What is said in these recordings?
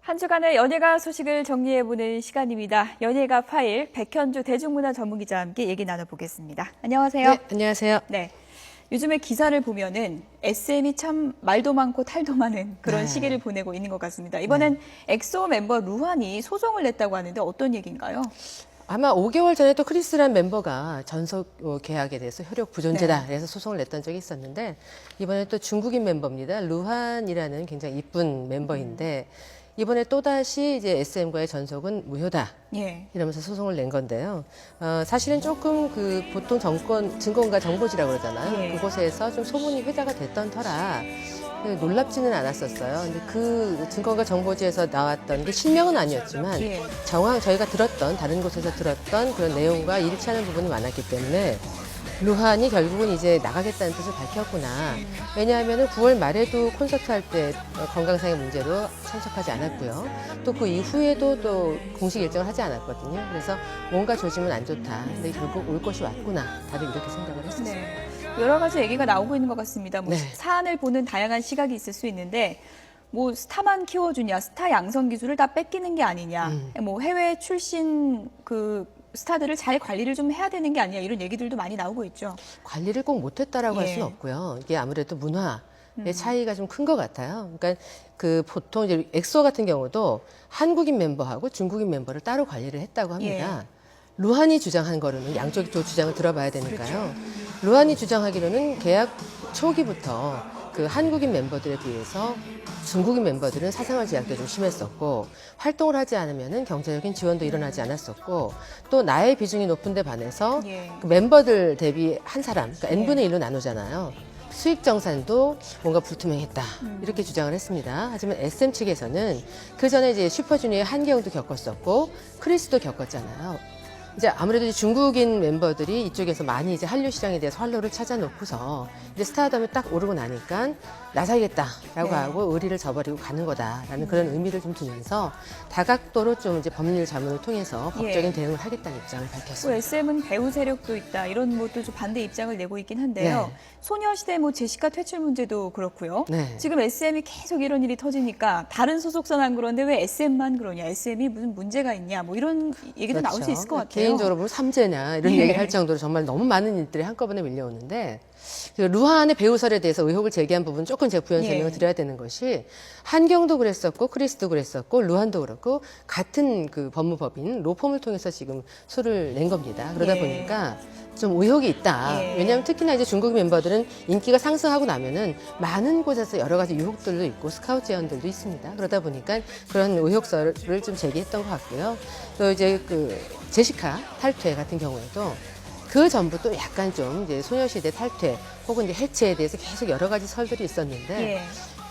한 주간의 연예가 소식을 정리해보는 시간입니다. 연예가 파일 백현주 대중문화 전문기자와 함께 얘기 나눠보겠습니다. 안녕하세요. 네, 안녕하세요. 네, 요즘에 기사를 보면은 SM이 참 말도 많고 탈도 많은 그런 네. 시기를 보내고 있는 것 같습니다. 이번엔 엑소 멤버 루한이 소송을 냈다고 하는데 어떤 얘기인가요? 아마 5개월 전에 또 크리스란 멤버가 전속 계약에 대해서 효력 부존재다 그래서 소송을 냈던 적이 있었는데 이번에 또 중국인 멤버입니다. 루한이라는 굉장히 이쁜 멤버인데 이번에 또다시 이제 SM과의 전속은 무효다. 예. 이러면서 소송을 낸 건데요. 사실은 조금 그 보통 증권가 정보지라고 그러잖아요. 예. 그곳에서 좀 소문이 회자가 됐던 터라 놀랍지는 않았었어요. 근데 그 증권가 정보지에서 나왔던 게 실명은 아니었지만 예. 저희가 들었던 다른 곳에서 들었던 그런 내용과 일치하는 부분이 많았기 때문에 루한이 결국은 이제 나가겠다는 뜻을 밝혔구나. 왜냐하면 9월 말에도 콘서트 할 때 건강상의 문제로 참석하지 않았고요. 또 그 이후에도 또 공식 일정을 하지 않았거든요. 그래서 뭔가 조짐은 안 좋다. 근데 결국 올 것이 왔구나. 다들 이렇게 생각을 했었어요. 네. 여러 가지 얘기가 나오고 있는 것 같습니다. 뭐 네. 사안을 보는 다양한 시각이 있을 수 있는데 뭐 스타만 키워주냐, 스타 양성 기술을 다 뺏기는 게 아니냐, 뭐 해외 출신 그 스타들을 잘 관리를 좀 해야 되는 게 아니냐 이런 얘기들도 많이 나오고 있죠. 관리를 꼭 못했다라고 할 예. 수는 없고요. 이게 아무래도 문화의 차이가 좀 큰 것 같아요. 그러니까 그 보통 이제 엑소 같은 경우도 한국인 멤버하고 중국인 멤버를 따로 관리를 했다고 합니다. 루한이 주장한 거로는 양쪽 주장을 들어봐야 되니까요. 루한이 주장하기로는 계약 초기부터 그 한국인 멤버들에 비해서 중국인 멤버들은 사생활 제약도 좀 심했었고 활동을 하지 않으면은 경제적인 지원도 일어나지 않았었고 또 나의 비중이 높은 데 반해서 예. 그 멤버들 대비 한 사람, 그러니까 n분의 1로 나누잖아요. 수익 정산도 뭔가 불투명했다 이렇게 주장을 했습니다. 하지만 SM 측에서는 그 전에 이제 슈퍼주니어의 한계영도 겪었었고 크리스도 겪었잖아요. 이제 아무래도 중국인 멤버들이 이쪽에서 많이 이제 한류 시장에 대해서 활로를 찾아놓고서 이제 스타덤이 딱 오르고 나니까 나서야겠다라고 하고 의리를 저버리고 가는 거다라는 그런 의미를 좀 두면서 다각도로 좀 이제 법률 자문을 통해서 법적인 대응을 하겠다는 입장을 또 밝혔습니다. SM은 배우 세력도 있다 이런 것도 좀 반대 입장을 내고 있긴 한데요. 네. 소녀시대 뭐 제시카 퇴출 문제도 그렇고요. 네. 지금 SM이 계속 이런 일이 터지니까 다른 소속사는 안 그런데 왜 SM만 그러냐? SM이 무슨 문제가 있냐? 뭐 이런 얘기도 나올 수 있을 것 같아요. 개인적으로 보면 삼재냐 이런 얘기를 할 정도로 정말 너무 많은 일들이 한꺼번에 밀려오는데 그 루한의 배우설에 대해서 의혹을 제기한 부분 조금 제가 부연 설명을 드려야 되는 것이 한경도 그랬었고 크리스도 그랬었고 루한도 그렇고 같은 그 법무법인 로펌을 통해서 지금 수를 낸 겁니다. 그러다 보니까 좀 의혹이 있다. 왜냐하면 특히나 이제 중국 멤버들은 인기가 상승하고 나면은 많은 곳에서 여러 가지 유혹들도 있고 스카우트 제안들도 있습니다. 그러다 보니까 그런 의혹설을 좀 제기했던 것 같고요. 또 이제 그 제시카 탈퇴 같은 경우에도 그 전부터 약간 좀 이제 소녀시대 탈퇴 혹은 이제 해체에 대해서 계속 여러 가지 설들이 있었는데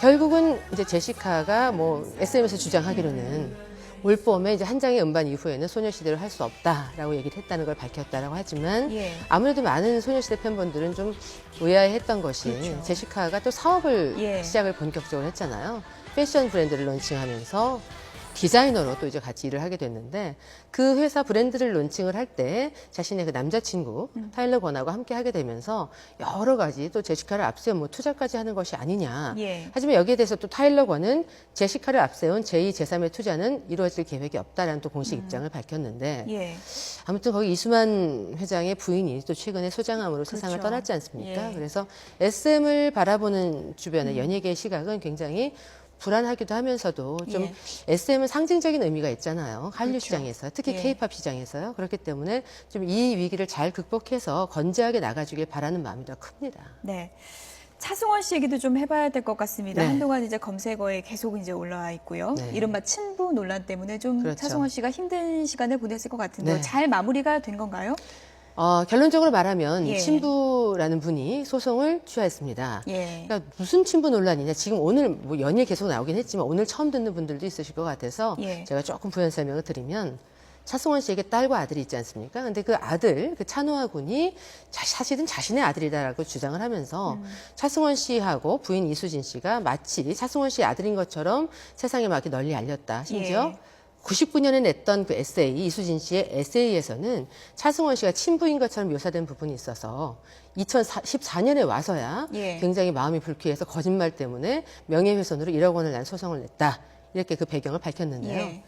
결국은 이제 제시카가 뭐 SM에서 주장하기로는 올 봄에 이제 한 장의 음반 이후에는 소녀시대를 할 수 없다라고 얘기를 했다는 걸 밝혔다라고 하지만 아무래도 많은 소녀시대 팬분들은 좀 의아해했던 것이 제시카가 또 사업을 시작을 본격적으로 했잖아요. 패션 브랜드를 론칭하면서 디자이너로 또 이제 같이 일을 하게 됐는데 그 회사 브랜드를 론칭을 할 때 자신의 그 남자친구 타일러 권하고 함께 하게 되면서 여러 가지 또 제시카를 앞세운 뭐 투자까지 하는 것이 아니냐. 하지만 여기에 대해서 또 타일러 권은 제시카를 앞세운 제2, 제3의 투자는 이루어질 계획이 없다라는 또 공식 입장을 밝혔는데 아무튼 거기 이수만 회장의 부인이 또 최근에 소장암으로 세상을 떠났지 않습니까? 그래서 SM을 바라보는 주변의 연예계의 시각은 굉장히 불안하기도 하면서도 좀 SM은 상징적인 의미가 있잖아요. 한류 시장에서, 특히 K-팝 시장에서요. 그렇기 때문에 좀 이 위기를 잘 극복해서 건재하게 나가주길 바라는 마음이 더 큽니다. 네. 차승원 씨 얘기도 좀 해봐야 될 것 같습니다. 네. 한동안 이제 검색어에 계속 이제 올라와 있고요. 이른바 친부 논란 때문에 좀 차승원 씨가 힘든 시간을 보냈을 것 같은데요. 잘 마무리가 된 건가요? 결론적으로 말하면 친부라는 분이 소송을 취하했습니다. 그러니까 무슨 친부 논란이냐. 지금 오늘 뭐 연일 계속 나오긴 했지만 오늘 처음 듣는 분들도 있으실 것 같아서 제가 조금 부연 설명을 드리면 차승원 씨에게 딸과 아들이 있지 않습니까? 근데 그 아들, 그 찬호아 군이 사실은 자신의 아들이다라고 주장을 하면서 차승원 씨하고 부인 이수진 씨가 마치 차승원 씨의 아들인 것처럼 세상에 막 널리 알렸다. 심지어 99년에 냈던 그 에세이, 이수진 씨의 에세이에서는 차승원 씨가 친부인 것처럼 묘사된 부분이 있어서 2014년에 와서야 굉장히 마음이 불쾌해서 거짓말 때문에 명예훼손으로 1억 원을 난 소송을 냈다. 이렇게 그 배경을 밝혔는데요. 예.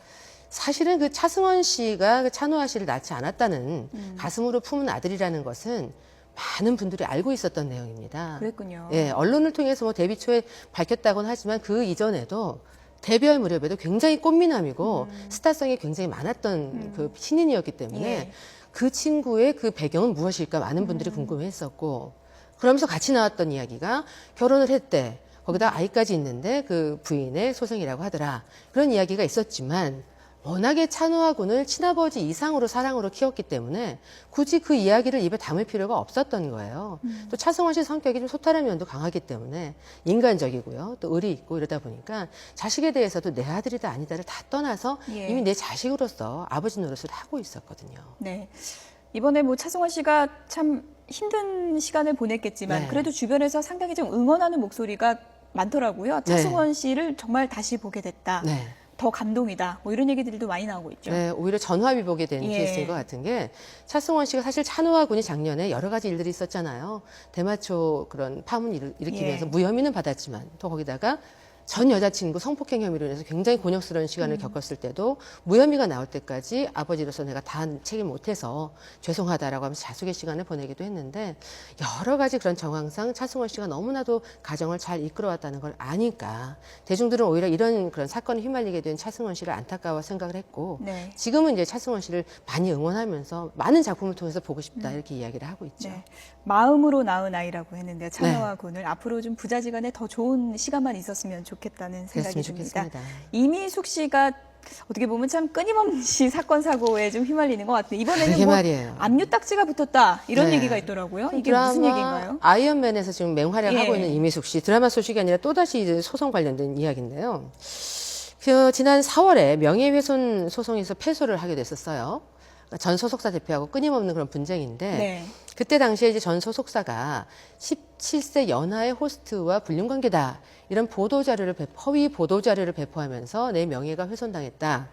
사실은 그 차승원 씨가 그 찬호아 씨를 낳지 않았다는 가슴으로 품은 아들이라는 것은 많은 분들이 알고 있었던 내용입니다. 그랬군요. 예, 언론을 통해서 뭐 데뷔 초에 밝혔다고는 하지만 그 이전에도 데뷔할 무렵에도 굉장히 꽃미남이고 스타성이 굉장히 많았던 그 신인이었기 때문에 예. 그 친구의 그 배경은 무엇일까 많은 분들이 궁금해했었고 그러면서 같이 나왔던 이야기가 결혼을 했대. 거기다 아이까지 있는데 그 부인의 소생이라고 하더라. 그런 이야기가 있었지만 워낙에 찬호아 군을 친아버지 이상으로 사랑으로 키웠기 때문에 굳이 그 이야기를 입에 담을 필요가 없었던 거예요. 또 차승원 씨 성격이 좀 소탈한 면도 강하기 때문에 인간적이고요. 또 의리 있고 이러다 보니까 자식에 대해서도 내 아들이다 아니다를 다 떠나서 예. 이미 내 자식으로서 아버지 노릇을 하고 있었거든요. 네. 이번에 뭐 차승원 씨가 참 힘든 시간을 보냈겠지만 네. 그래도 주변에서 상당히 좀 응원하는 목소리가 많더라고요. 차승원 씨를 정말 다시 보게 됐다. 네. 더 감동이다. 뭐 이런 얘기들도 많이 나오고 있죠. 네, 오히려 전화위복이 된 예. 케이스인 것 같은 게 차승원 씨가 사실 찬호아 군이 작년에 여러 가지 일들이 있었잖아요. 대마초 그런 파문 일으키면서 예. 무혐의는 받았지만 또 거기다가 전 여자친구 성폭행 혐의로 인해서 굉장히 곤욕스러운 시간을 겪었을 때도 무혐의가 나올 때까지 아버지로서 내가 다 책임 못해서 죄송하다라고 하면서 자숙의 시간을 보내기도 했는데 여러 가지 그런 정황상 차승원 씨가 너무나도 가정을 잘 이끌어왔다는 걸 아니까 대중들은 오히려 이런 그런 사건에 휘말리게 된 차승원 씨를 안타까워 생각을 했고 네. 지금은 이제 차승원 씨를 많이 응원하면서 많은 작품을 통해서 보고 싶다 이렇게 이야기를 하고 있죠. 네. 마음으로 낳은 아이라고 했는데요. 찬호아 군을 앞으로 좀 부자지간에 더 좋은 시간만 있었으면 좋겠다는 생각이 그랬으면 듭니다. 좋겠습니다. 이미숙 씨가 어떻게 보면 참 끊임없이 사건 사고에 좀 휘말리는 것 같아요. 이번에는 그게 뭐 말이에요. 압류 딱지가 붙었다 이런 네. 얘기가 있더라고요. 이게 드라마 무슨 얘기인가요? 아이언맨에서 지금 맹활약하고 예. 있는 이미숙 씨 드라마 소식이 아니라 또다시 이제 소송 관련된 이야기인데요. 그 지난 4월에 명예훼손 소송에서 패소를 하게 됐었어요. 전 소속사 대표하고 끊임없는 그런 분쟁인데 네. 그때 당시에 이제 전 소속사가 17세 연하의 호스트와 불륜 관계다 이런 허위 보도 자료를 배포하면서 내 명예가 훼손당했다.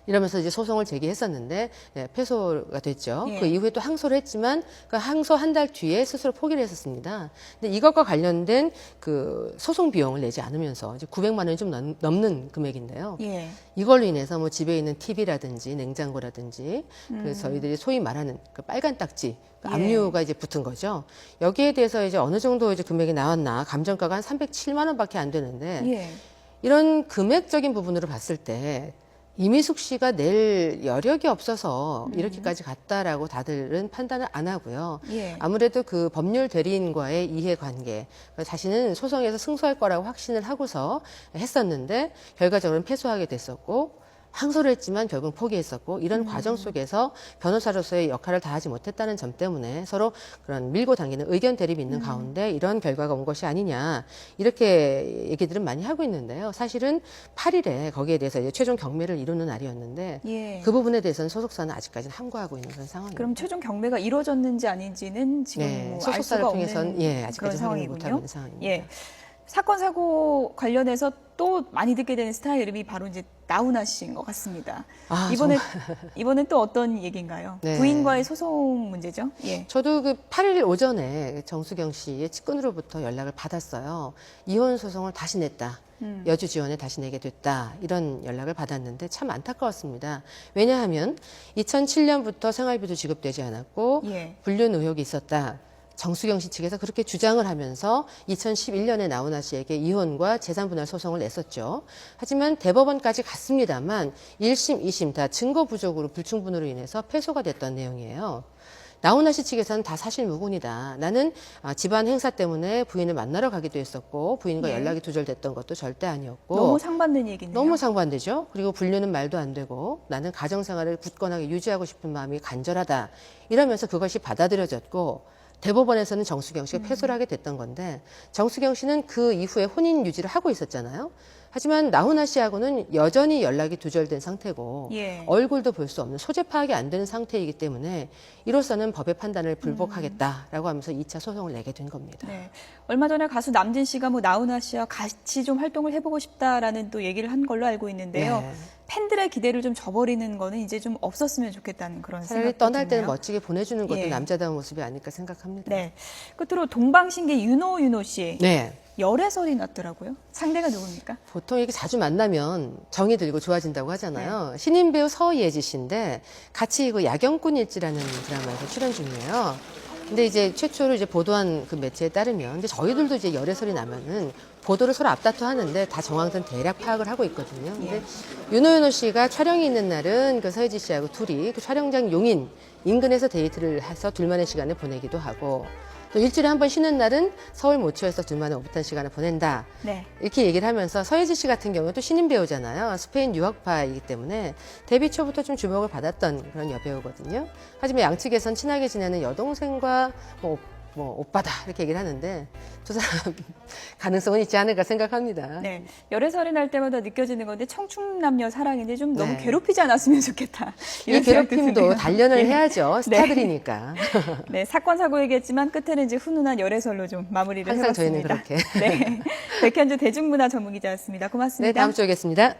이러면서 이제 소송을 제기했었는데 네, 패소가 됐죠. 예. 그 이후에 또 항소를 했지만 그 항소 한 달 뒤에 스스로 포기를 했었습니다. 근데 이것과 관련된 그 소송 비용을 내지 않으면서 이제 900만 원이 좀 넘는 금액인데요. 예. 이걸로 인해서 뭐 집에 있는 TV라든지 냉장고라든지 그 저희들이 소위 말하는 그 빨간 딱지 그 예. 압류가 이제 붙은 거죠. 여기에 대해서 이제 어느 정도 이제 금액이 나왔나 감정가가 한 307만 원밖에 안 되는데 예. 이런 금액적인 부분으로 봤을 때 이미숙 씨가 낼 여력이 없어서 이렇게까지 갔다라고 다들은 판단을 안 하고요. 예. 아무래도 그 법률 대리인과의 이해관계, 자신은 소송에서 승소할 거라고 확신을 하고서 했었는데 결과적으로는 패소하게 됐었고 항소를 했지만 결국 포기했었고 이런 과정 속에서 변호사로서의 역할을 다하지 못했다는 점 때문에 서로 그런 밀고 당기는 의견 대립이 있는 가운데 이런 결과가 온 것이 아니냐 이렇게 얘기들은 많이 하고 있는데요. 사실은 8일에 거기에 대해서 이제 최종 경매를 이루는 날이었는데 예. 그 부분에 대해서는 소속사는 아직까지는 함구하고 있는 그런 상황입니다. 그럼 최종 경매가 이루어졌는지 아닌지는 지금 네, 뭐 알 소속사를 수가 통해서는 없는 예, 그런 아직까지 확인을 상황이군요. 못하고 있는 상황입니다. 예. 사건 사고 관련해서 또 많이 듣게 되는 스타 이름이 바로 이제 나훈아 씨인 것 같습니다. 아, 이번엔 또 어떤 얘기인가요? 네. 부인과의 소송 문제죠? 예. 저도 그 8일 오전에 정수경 씨의 측근으로부터 연락을 받았어요. 이혼 소송을 다시 냈다. 여주 지원에 다시 내게 됐다. 이런 연락을 받았는데 참 안타까웠습니다. 왜냐하면 2007년부터 생활비도 지급되지 않았고 예. 불륜 의혹이 있었다. 정수경 씨 측에서 그렇게 주장을 하면서 2011년에 나훈아 씨에게 이혼과 재산 분할 소송을 냈었죠. 하지만 대법원까지 갔습니다만 1심, 2심 다 증거 부족으로 불충분으로 인해서 패소가 됐던 내용이에요. 나훈아 씨 측에서는 다 사실무근이다. 나는 집안 행사 때문에 부인을 만나러 가기도 했었고 부인과 예. 연락이 두절됐던 것도 절대 아니었고 너무 상반된 얘기네요. 너무 상반되죠. 그리고 불륜은 말도 안 되고 나는 가정생활을 굳건하게 유지하고 싶은 마음이 간절하다. 이러면서 그것이 받아들여졌고 대법원에서는 정수경 씨가 패소를 하게 됐던 건데 정수경 씨는 그 이후에 혼인 유지를 하고 있었잖아요. 하지만 나훈아 씨하고는 여전히 연락이 두절된 상태고 예. 얼굴도 볼 수 없는 소재 파악이 안 되는 상태이기 때문에 이로서는 법의 판단을 불복하겠다라고 하면서 2차 소송을 내게 된 겁니다. 네. 얼마 전에 가수 남진 씨가 뭐 나훈아 씨와 같이 좀 활동을 해보고 싶다라는 또 얘기를 한 걸로 알고 있는데요. 네. 팬들의 기대를 좀 저버리는 거는 이제 좀 없었으면 좋겠다는 그런 차라리 생각이 떠날 때는 드네요. 멋지게 보내주는 것도 예. 남자다운 모습이 아닐까 생각합니다. 네. 끝으로 동방신기 윤호 씨. 네. 열애설이 났더라고요. 상대가 누굽니까? 보통 이렇게 자주 만나면 정이 들고 좋아진다고 하잖아요. 신인 배우 서예지 씨인데 같이 그 야경꾼 일지라는 드라마에서 출연 중이에요. 근데 이제 최초로 이제 보도한 그 매체에 따르면, 근데 저희들도 이제 열애설이 나면은 보도를 서로 앞다투 하는데 다 정황들은 대략 파악을 하고 있거든요. 근데 윤호연호 씨가 촬영이 있는 날은 그 서예지 씨하고 둘이 그 촬영장 용인 인근에서 데이트를 해서 둘만의 시간을 보내기도 하고, 또 일주일에 한 번 쉬는 날은 서울 모처에서 둘만의 오붓한 시간을 보낸다. 네. 이렇게 얘기를 하면서 서예지 씨 같은 경우는 또 신인 배우잖아요. 스페인 유학파이기 때문에 데뷔 초부터 좀 주목을 받았던 그런 여배우거든요. 하지만 양측에선 친하게 지내는 여동생과 뭐 오빠다 이렇게 얘기를 하는데 두 사람 가능성은 있지 않을까 생각합니다. 네. 열애설이 날 때마다 느껴지는 건데 청춘 남녀 사랑인데 좀 너무 네. 괴롭히지 않았으면 좋겠다. 이 이런 생각도 괴롭힘도 드네요. 단련을 예. 해야죠. 스타들이니까. 네, 사건 사고 얘기했지만 끝에는 이제 훈훈한 열애설로 좀 마무리를 항상 저희는 해봤습니다. 그렇게. 네, 백현주 대중문화 전문기자였습니다. 고맙습니다. 네, 다음 주에 뵙겠습니다.